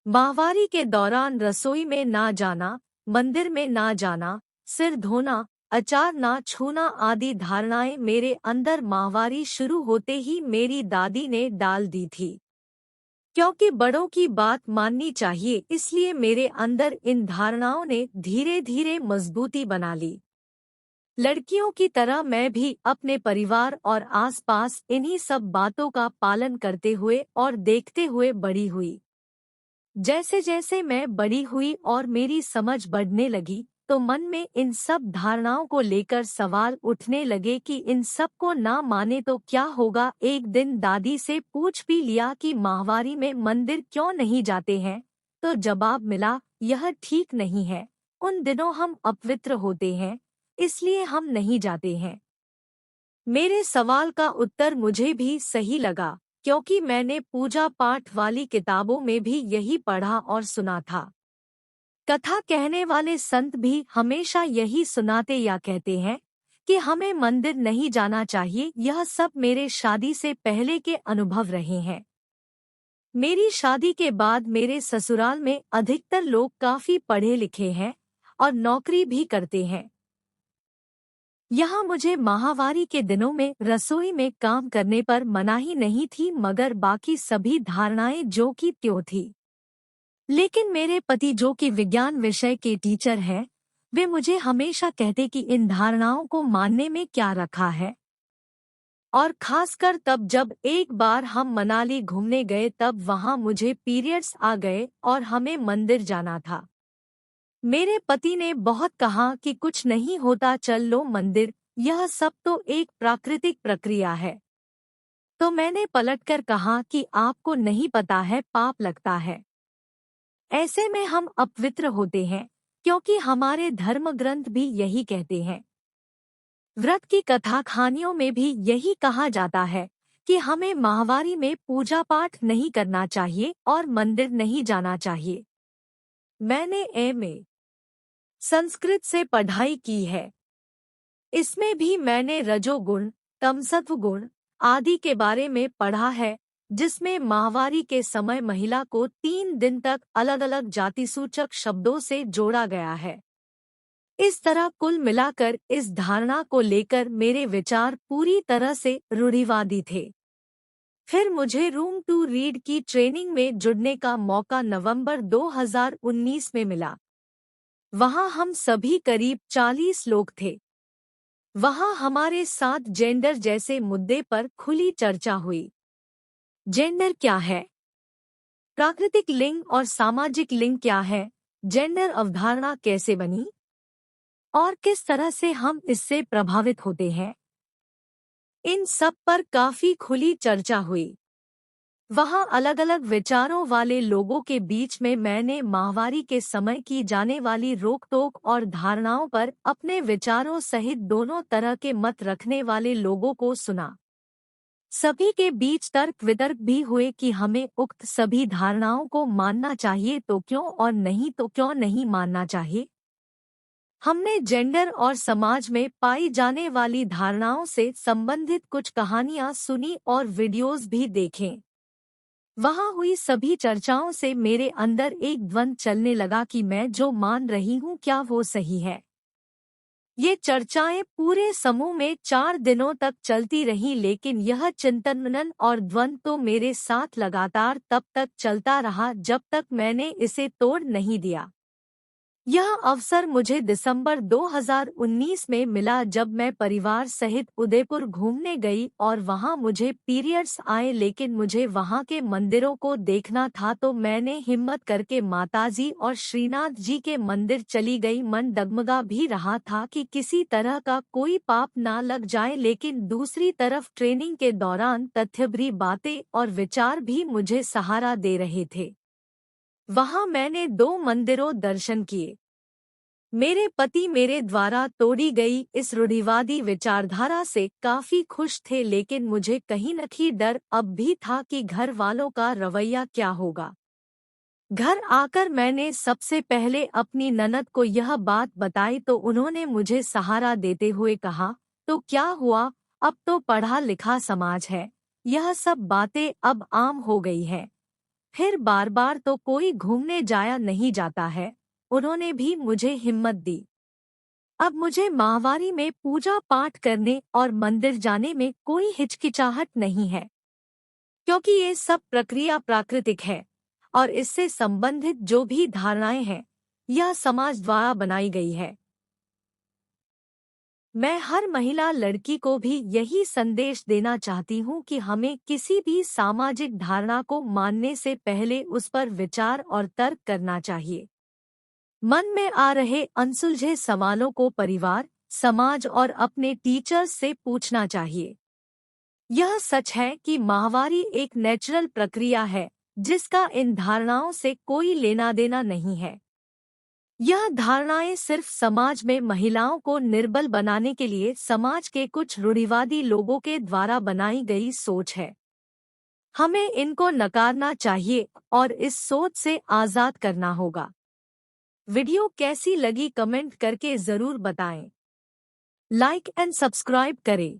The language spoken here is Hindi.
माहवारी के दौरान रसोई में ना जाना, मंदिर में ना जाना, सिर धोना, अचार ना छूना आदि धारणाएं मेरे अंदर माहवारी शुरू होते ही मेरी दादी ने डाल दी थी। क्योंकि बड़ों की बात माननी चाहिए, इसलिए मेरे अंदर इन धारणाओं ने धीरे धीरे मजबूती बना ली। लड़कियों की तरह मैं भी अपने परिवार और आसपास इन्हीं सब बातों का पालन करते हुए और देखते हुए बड़ी हुई। जैसे जैसे मैं बड़ी हुई और मेरी समझ बढ़ने लगी, तो मन में इन सब धारणाओं को लेकर सवाल उठने लगे कि इन सब को ना माने तो क्या होगा। एक दिन दादी से पूछ भी लिया कि माहवारी में मंदिर क्यों नहीं जाते हैं, तो जवाब मिला, यह ठीक नहीं है। उन दिनों हम अपवित्र होते हैं, इसलिए हम नहीं जाते हैं। मेरे सवाल का उत्तर मुझे भी सही लगा, क्योंकि मैंने पूजा पाठ वाली किताबों में भी यही पढ़ा और सुना था। कथा कहने वाले संत भी हमेशा यही सुनाते या कहते हैं कि हमें मंदिर नहीं जाना चाहिए। यह सब मेरे शादी से पहले के अनुभव रहे हैं। मेरी शादी के बाद मेरे ससुराल में अधिकतर लोग काफी पढ़े लिखे हैं और नौकरी भी करते हैं। यहाँ मुझे माहवारी के दिनों में रसोई में काम करने पर मनाही नहीं थी, मगर बाकी सभी धारणाएं जो की त्यों थी। लेकिन मेरे पति, जो कि विज्ञान विषय के टीचर हैं, वे मुझे हमेशा कहते कि इन धारणाओं को मानने में क्या रखा है। और खासकर तब जब एक बार हम मनाली घूमने गए, तब वहाँ मुझे पीरियड्स आ गए और हमें मंदिर जाना था। मेरे पति ने बहुत कहा कि कुछ नहीं होता, चल लो मंदिर, यह सब तो एक प्राकृतिक प्रक्रिया है। तो मैंने पलटकर कहा कि आपको नहीं पता है, पाप लगता है। ऐसे में हम अपवित्र होते हैं, क्योंकि हमारे धर्म ग्रंथ भी यही कहते हैं। व्रत की कथा कहानियों में भी यही कहा जाता है कि हमें माहवारी में पूजा पाठ नहीं करना चाहिए और मंदिर नहीं जाना चाहिए। मैंने एमए संस्कृत से पढ़ाई की है। इसमें भी मैंने रजोगुण, तमसत्व गुण आदि के बारे में पढ़ा है, जिसमें माहवारी के समय महिला को 3 दिन तक अलग अलग जातिसूचक शब्दों से जोड़ा गया है। इस तरह कुल मिलाकर इस धारणा को लेकर मेरे विचार पूरी तरह से रूढ़िवादी थे। फिर मुझे रूम टू रीड की ट्रेनिंग में जुड़ने का मौका नवंबर 2019 में मिला। वहां हम सभी करीब 40 लोग थे। वहां हमारे साथ जेंडर जैसे मुद्दे पर खुली चर्चा हुई। जेंडर क्या है? प्राकृतिक लिंग और सामाजिक लिंग क्या है? जेंडर अवधारणा कैसे बनी और किस तरह से हम इससे प्रभावित होते हैं? इन सब पर काफी खुली चर्चा हुई। वहां अलग अलग विचारों वाले लोगों के बीच में मैंने माहवारी के समय की जाने वाली रोक-टोक और धारणाओं पर अपने विचारों सहित दोनों तरह के मत रखने वाले लोगों को सुना। सभी के बीच तर्क वितर्क भी हुए कि हमें उक्त सभी धारणाओं को मानना चाहिए तो क्यों और नहीं तो क्यों नहीं मानना चाहिए। हमने जेंडर और समाज में पाई जाने वाली धारणाओं से संबंधित कुछ कहानियां सुनी और वीडियोस भी देखें। वहां हुई सभी चर्चाओं से मेरे अंदर एक द्वंद्व चलने लगा कि मैं जो मान रही हूं क्या वो सही है। ये चर्चाएं पूरे समूह में 4 दिनों तक चलती रहीं, लेकिन यह चिंतन मनन और द्वंद्व तो मेरे साथ लगातार तब तक चलता रहा जब तक मैंने इसे तोड़ नहीं दिया। यह अवसर मुझे दिसंबर 2019 में मिला, जब मैं परिवार सहित उदयपुर घूमने गई और वहां मुझे पीरियड्स आए, लेकिन मुझे वहां के मंदिरों को देखना था, तो मैंने हिम्मत करके माताजी और श्रीनाथ जी के मंदिर चली गई। मन डगमगा भी रहा था कि किसी तरह का कोई पाप ना लग जाए, लेकिन दूसरी तरफ ट्रेनिंग के दौरान तथ्यभरी बातें और विचार भी मुझे सहारा दे रहे थे। वहां मैंने 2 मंदिरों दर्शन किए। मेरे पति मेरे द्वारा तोड़ी गई इस रूढ़िवादी विचारधारा से काफी खुश थे, लेकिन मुझे कहीं न कहीं डर अब भी था कि घर वालों का रवैया क्या होगा। घर आकर मैंने सबसे पहले अपनी ननद को यह बात बताई, तो उन्होंने मुझे सहारा देते हुए कहा, तो क्या हुआ, अब तो पढ़ा लिखा समाज है, यह सब बातें अब आम हो गई है। फिर बार बार तो कोई घूमने जाया नहीं जाता है, उन्होंने भी मुझे हिम्मत दी। अब मुझे माहवारी में पूजा पाठ करने और मंदिर जाने में कोई हिचकिचाहट नहीं है, क्योंकि ये सब प्रक्रिया प्राकृतिक है और इससे संबंधित जो भी धारणाएं हैं, यह समाज द्वारा बनाई गई है। मैं हर महिला लड़की को भी यही संदेश देना चाहती हूँ कि हमें किसी भी सामाजिक धारणा को मानने से पहले उस पर विचार और तर्क करना चाहिए। मन में आ रहे अनसुलझे सवालों को परिवार, समाज और अपने टीचर्स से पूछना चाहिए। यह सच है कि माहवारी एक नेचुरल प्रक्रिया है जिसका इन धारणाओं से कोई लेना देना नहीं है। यह धारणाएं सिर्फ समाज में महिलाओं को निर्बल बनाने के लिए समाज के कुछ रूढ़िवादी लोगों के द्वारा बनाई गई सोच है। हमें इनको नकारना चाहिए और इस सोच से आजाद करना होगा। वीडियो कैसी लगी कमेंट करके जरूर बताएं। लाइक एंड सब्सक्राइब करें।